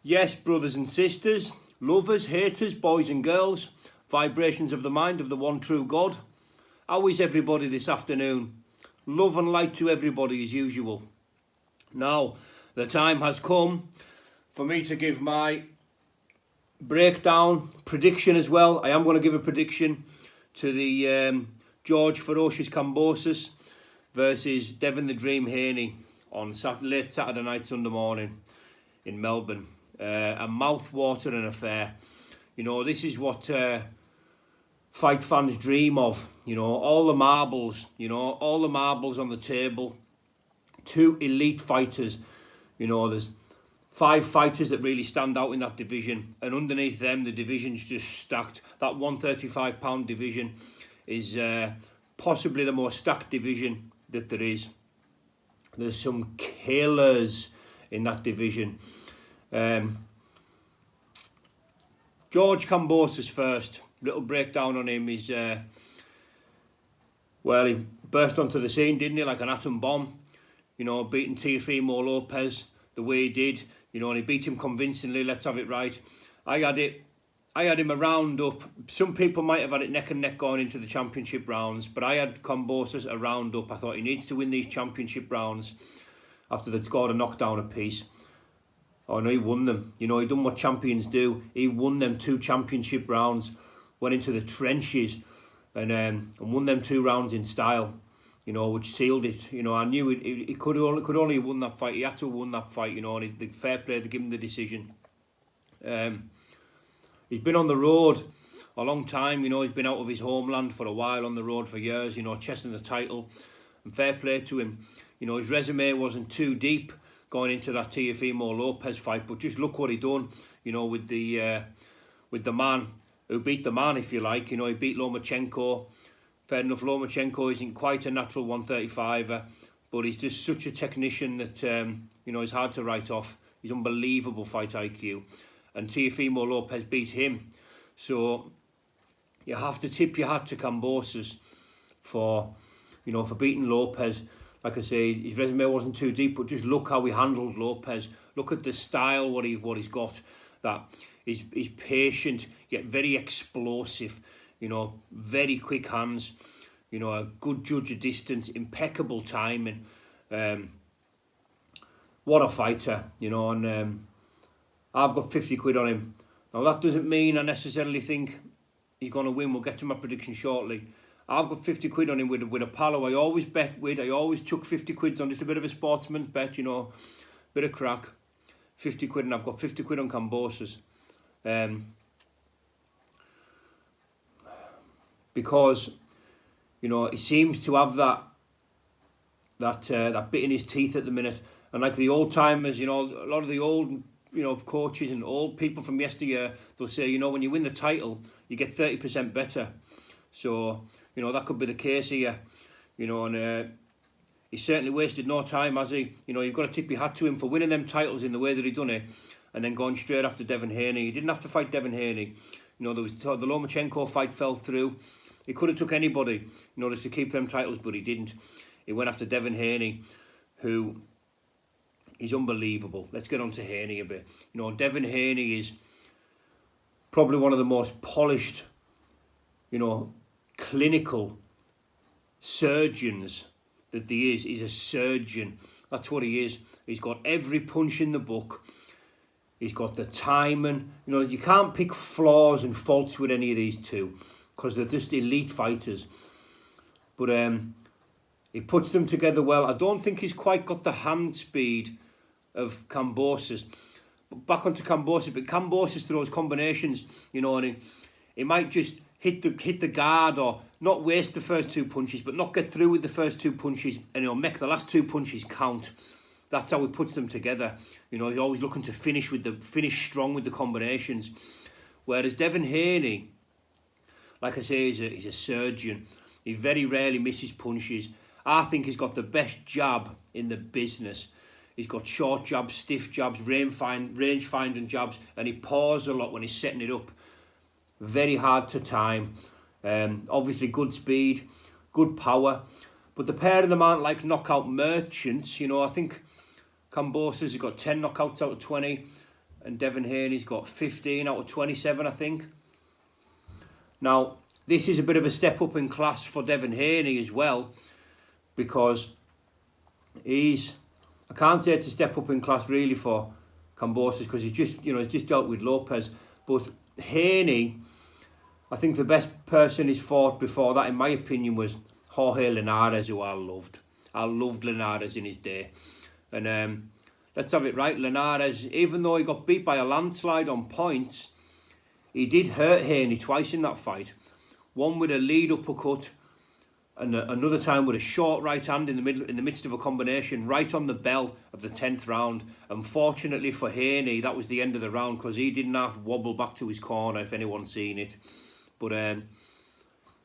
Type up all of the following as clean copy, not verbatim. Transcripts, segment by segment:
Yes, brothers and sisters, lovers, haters, boys and girls, vibrations of the mind of the one true God. How is everybody this afternoon? Love and light to everybody as usual. Now, the time has come for me to give my breakdown, prediction as well. I am going to give a prediction to the George Ferocious Kambosos versus Devin the Dream Haney on late Saturday night, Sunday morning in Melbourne. A mouth-watering affair. You know, this is what fight fans dream of. You know, all the marbles. You know, all the marbles on the table. Two elite fighters. You know, there's 5 fighters that really stand out in that division, and underneath them, the division's just stacked. That 135-pound division is possibly the most stacked division that there is. There's some killers in that division. George Kambosos first. Little breakdown on him. He's well, he burst onto the scene, didn't he, like an atom bomb. You know, beating Teofimo Lopez the way he did. You know, and he beat him convincingly. Let's have it right. I had him a round up. Some people might have had it neck and neck going into the championship rounds, but I had Kambosos a round up. I thought he needs to win these championship rounds after they'd scored a knockdown apiece. Oh no, he won them. You know, he done what champions do. He won them 2 championship rounds, went into the trenches and won them 2 rounds in style, you know, which sealed it. You know, I knew he could only have won that fight. He had to have won that fight, you know, and the fair play to give him the decision. He's been on the road a long time, you know, he's been out of his homeland for a while, on the road for years, you know, chasing the title, and fair play to him. You know, his resume wasn't too deep going into that Teofimo Lopez fight, but just look what he done, you know, with the man who beat the man, if you like. You know, he beat Lomachenko. Fair enough, Lomachenko isn't quite a natural 135er, but he's just such a technician that, you know, is hard to write off. He's unbelievable fight IQ. And Teofimo Lopez beat him. So you have to tip your hat to Kambosos for, you know, for beating Lopez. Like I say, his resume wasn't too deep, but just look how he handled Lopez. Look at the style, what he's got. That he's patient, yet very explosive. You know, very quick hands. You know, a good judge of distance, impeccable timing. What a fighter, you know. And I've got 50 quid on him. Now that doesn't mean I necessarily think he's going to win. We'll get to my prediction shortly. I've got 50 quid on him with a pal who I always bet with. I always chuck 50 quids on, just a bit of a sportsman's bet, you know, bit of crack. 50 quid, and I've got 50 quid on Kambosos. Because, you know, he seems to have that bit in his teeth at the minute. And like the old timers, you know, a lot of the old, you know, coaches and old people from yesteryear, they'll say, you know, when you win the title, you get 30% better. So, you know, that could be the case here, you know, and he's certainly wasted no time, has he? You know, you've got to tip your hat to him for winning them titles in the way that he done it, and then going straight after Devin Haney. He didn't have to fight Devin Haney. You know, there was the Lomachenko fight fell through. He could have took anybody, you know, just to keep them titles, but he didn't. He went after Devin Haney, who is unbelievable. Let's get on to Haney a bit. You know, Devin Haney is probably one of the most polished, you know, clinical surgeons that there is. He's a surgeon. That's what he is. He's got every punch in the book. He's got the timing. You know, you can't pick flaws and faults with any of these two because they're just elite fighters. But he puts them together well. I don't think he's quite got the hand speed of Kambosos. But back onto Kambosos. But Kambosos throws combinations, you know, and he might just hit the guard or not waste the first 2 punches, but not get through with the first 2 punches, and he'll make the last 2 punches count. That's how he puts them together. You know, he's always looking to finish strong with the combinations. Whereas Devin Haney, like I say, he's a surgeon. He very rarely misses punches. I think he's got the best jab in the business. He's got short jabs, stiff jabs, range-finding jabs, and he paws a lot when he's setting it up. Very hard to time. Obviously good speed, good power. But the pair of them aren't like knockout merchants. You know, I think Kambosos has got 10 knockouts out of 20. and Devin Haney's got 15 out of 27, I think. Now, this is a bit of a step up in class for Devin Haney as well, because I can't say it's a step up in class really for Kambosos, because he's just dealt with Lopez. But Haney, I think the best person he's fought before that, in my opinion, was Jorge Linares, who I loved. I loved Linares in his day. And let's have it right, Linares, even though he got beat by a landslide on points, he did hurt Haney twice in that fight. One with a lead uppercut, and another time with a short right hand in the midst of a combination, right on the bell of the 10th round. Unfortunately for Haney, that was the end of the round, because he didn't have to wobble back to his corner, if anyone's seen it. But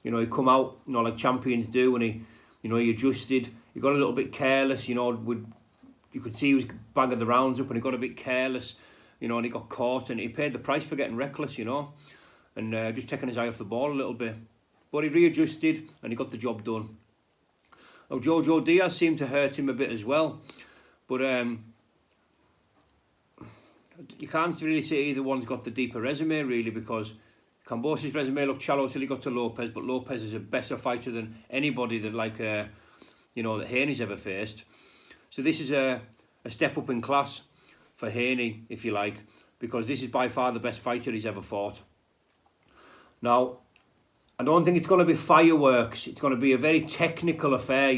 he come out, like champions do, and he adjusted. He got a little bit careless, you could see he was bagging the rounds up, and he got a bit careless, and he got caught, and he paid the price for getting reckless, and just taking his eye off the ball a little bit. But he readjusted, and he got the job done. Now, Jojo Diaz seemed to hurt him a bit as well, but you can't really say either one's got the deeper resume, really, because Kambosos' resume looked shallow till he got to Lopez, but Lopez is a better fighter than anybody that that Haney's ever faced. So this is a step up in class for Haney, if you like, because this is by far the best fighter he's ever fought. Now, I don't think it's going to be fireworks. It's going to be a very technical affair,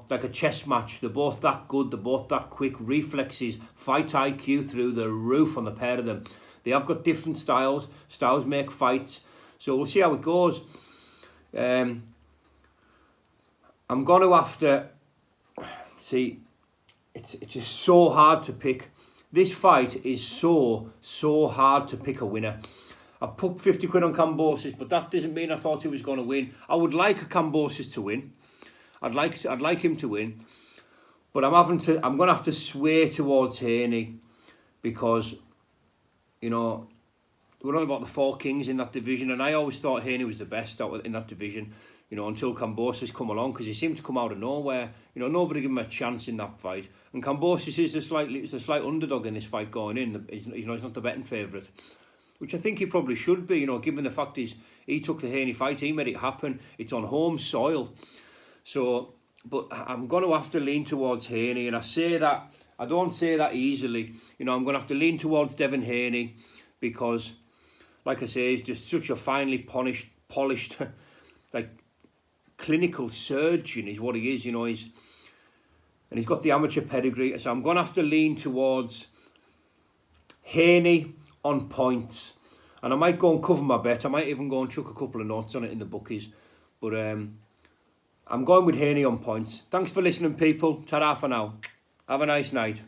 like a chess match. They're both that good, they're both that quick. Reflexes, fight IQ through the roof on the pair of them. They have got different styles. Styles make fights. So we'll see how it goes. I'm going to have to... See, it's just so hard to pick. This fight is so hard to pick a winner. I've put 50 quid on Kambosos, but that doesn't mean I thought he was going to win. I would like a Kambosos to win. I'd like him to win, but I'm going to have to sway towards Haney, because we're on about the four kings in that division, and I always thought Haney was the best in that division. Until Kambosos come along, because he seemed to come out of nowhere. Nobody gave him a chance in that fight, and Kambosos is a slight underdog in this fight going in. He's not the betting favourite, which I think he probably should be, given the fact he took the Haney fight, he made it happen. It's on home soil. So, but I'm going to have to lean towards Haney, and I don't say that easily. I'm going to have to lean towards Devin Haney, because, like I say, he's just such a finely polished, clinical surgeon is what he is. He's got the amateur pedigree. So I'm going to have to lean towards Haney on points, and I might go and cover my bet. I might even go and chuck a couple of notes on it in the bookies, but I'm going with Haney on points. Thanks for listening, people. Ta-ra for now. Have a nice night.